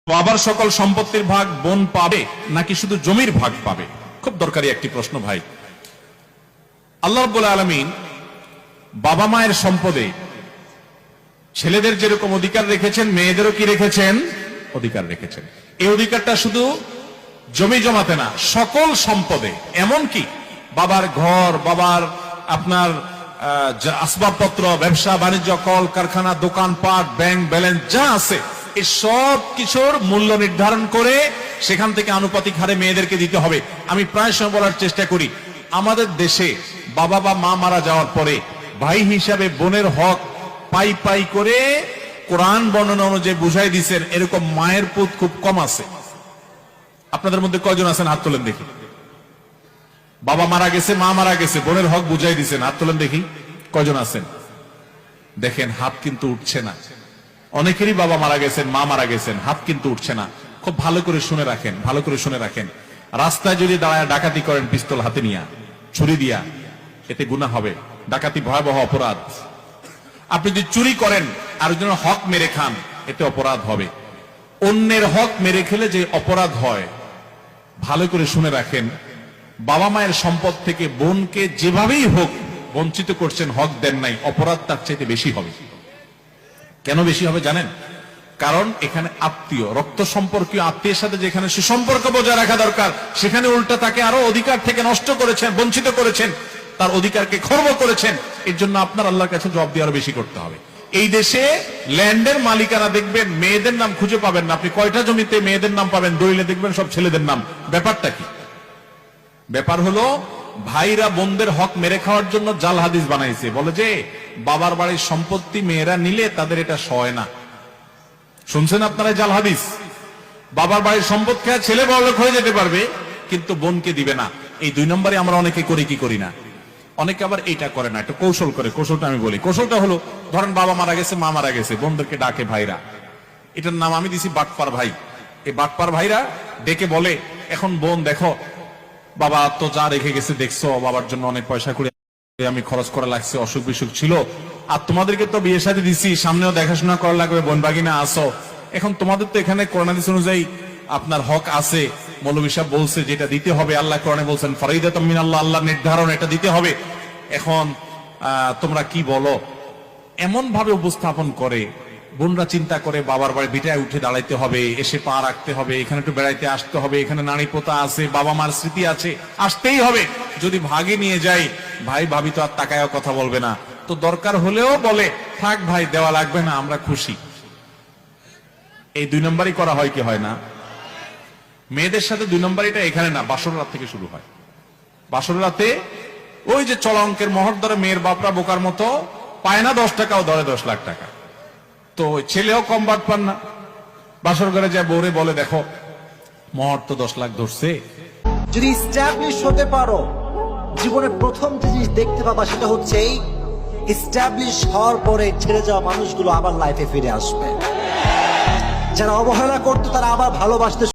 বাবার সকল সম্পত্তির ভাগ বোন পাবে নাকি শুধু জমির ভাগ পাবে? খুব দরকারি একটি প্রশ্ন ভাই। আল্লাহ রাব্বুল আলামিন বাবা মায়ের সম্পদে ছেলেদের যেরকম অধিকার রেখেছেন, মেয়েদেরও কি রেখেছেন? অধিকার রেখেছেন। এই অধিকারটা শুধু জমি জমাতে না, সকল সম্পদে, এমনকি বাবার ঘর, বাবার আপনার আসবাবপত্র, ব্যবসা বাণিজ্য, কল কারখানা, দোকানপাট, ব্যাংক ব্যালেন্স যা আছে, এই সব কিছুর মূল্য নির্ধারণ করে সেখান থেকে আনুপাতিক হারে মেয়েদেরকে দিতে হবে। আমি প্রায় সময় বলার চেষ্টা করি, আমাদের দেশে বাবা বা মা মারা যাওয়ার পরে ভাই হিসাবে বোনের হক পাই পাই করে কোরআন বর্ণনা অনুযায়ী বুঝাই দিচ্ছেন, এরকম মায়ের পুত খুব কম আছে। আপনাদের মধ্যে কয়জন আছেন হাত তোলেন দেখি? বাবা মারা গেছে, মা মারা গেছে, বোনের হক বুঝাই দিচ্ছেন, হাত তোলেন দেখি কয়জন আছেন? দেখেন হাত কিন্তু উঠছে না। অনেকেরই বাবা মারা গেছেন, মা মারা গেছেন, হাত কিন্তু উঠছে না। খুব ভালো করে শুনে রাখেন, ভালো করে শুনে রাখেন। রাস্তায় যদি দাঁড়ায় ডাকাতি করেন পিস্তল হাতে নিয়া, ছুরি দিয়া, এতে গুনাহ হবে। ডাকাতি ভয়াবহ অপরাধ। আপনি যদি চুরি করেন আর জন্য হক মেরে খান, এতে অপরাধ হবে। অন্যের হক মেরে খেলে যে অপরাধ হয়, ভালো করে শুনে রাখেন। বাবা মায়ের সম্পদ থেকে বোনকে যেভাবেই হোক বঞ্চিত করছেন, হক দেন নাই, অপরাধ তার চাইতে বেশি হবে। কেন বেশি হবে জানেন? কারণ এখানে আত্মীয়, রক্ত সম্পর্কীয় আত্মীয়ের সাথে যেখানে সুসম্পর্ক বজায় রাখা দরকার, সেখানে উল্টা তাকে আরো অধিকার থেকে নষ্ট করেছেন, বঞ্চিত করেছেন, তার অধিকারকে খর্ব করেছেন। এর জন্য আপনার আল্লাহর কাছে জবাব দিয়ে আরো বেশি করতে হবে। এই দেশে ল্যান্ডের মালিকানা দেখবেন মেয়েদের নাম খুঁজে পাবেন না। আপনি কয়টা জমিতে মেয়েদের নাম পাবেন? দলিলে দেখবেন সব ছেলেদের নাম। ব্যাপারটা কি? ব্যাপার হলো ভাইরা বোনদের হক মেরে খাওয়ার জন্য জাল হাদিস বানাইছে। বলে যে বাবার বাড়ির সম্পত্তি মেয়েরা নিলে তাদের এটা সয় না। শুনছেন আপনারা জাল হাদিস? বাবার বাড়ির সম্পদ খেয়ে ছেলে বড়লোক হয়ে যেতে পারবে, কিন্তু বোনকে দিবে না। এই 2 নম্বরে আমরা অনেকে করি কি করি না? অনেকে আবার এটা করে না, একটা কৌশল করে। কৌশলটা আমি বলি। কৌশলটা হলো, ধরেন বাবা মারা গেছে, মা মারা গেছে, বোনদেরকে ডাকে ভাইরা। এটার নাম আমি দিছি বাটপার ভাই। এই বাটপার ভাইরা ডেকে বলে, এখন বোন দেখো, বাবা তো যা রেখে গেছে দেখছো, বাবার জন্য অনেক পয়সা করে আমি খরচ করা লাগছে, অসুখ বিসুখ ছিল, আর তোমাদেরকে তো বিয়ের সাথে দিছি, সামনেও দেখাশোনা করা লাগবে, বোন বাগিনা আসো। এখন তোমাদের তো এখানে কোরআন হাদিস অনুযায়ী আপনার হক আছে। মৌলভী সাহেব বলছে যেটা দিতে হবে, আল্লাহ কোরআনে বলছেন ফরিদাতুম মিনাল্লাহ, আল্লাহ নির্ধারণ, এটা দিতে হবে। এখন তোমরা কি বলো? এমন ভাবে উপস্থাপন করে, বোনরা চিন্তা করে বাবার বাড়ি বিটায় উঠে দাঁড়াইতে হবে, এসে পা রাখতে হবে, এখানে একটু বেড়াইতে আসতে হবে, এখানে নারী পোতা আছে, বাবা মার স্মৃতি আছে, আসতেই হবে। যদি ভাগে নিয়ে যাই, ভাই ভাবি তো আর তাকায়ও কথা বলবে না, তো দরকার হলেও বলে থাক ভাই, দেওয়া লাগবে না, আমরা খুশি। এই 2 নম্বরই করা হয় কি হয় না? মেয়েদের সাথে 2 নম্বরটা এখানে না, বাসর রাত থেকে শুরু হয়। বাসর রাতে ওই যে চলা অঙ্কের মোহর ধরে মেয়ের বাপরা বোকার মতো পায় না 10 টাকাও ধরে 10 লাখ টাকা। তো ছেলেও কম বাদ পান না। বাসর ঘরে যায় বউরে বলে, দেখো মোহর তো 10 লাখ ধরছে। যদি এস্টাবলিশ হতে পারো, জীবনের প্রথম যে জিনিস দেখতে পাবা সেটা হচ্ছে এই এস্টাবলিশ হওয়ার পরে ছেড়ে যাওয়া মানুষগুলো আবার লাইফে ফিরে আসবে। যারা অবহেলা করতো তারা আবার ভালোবাসতে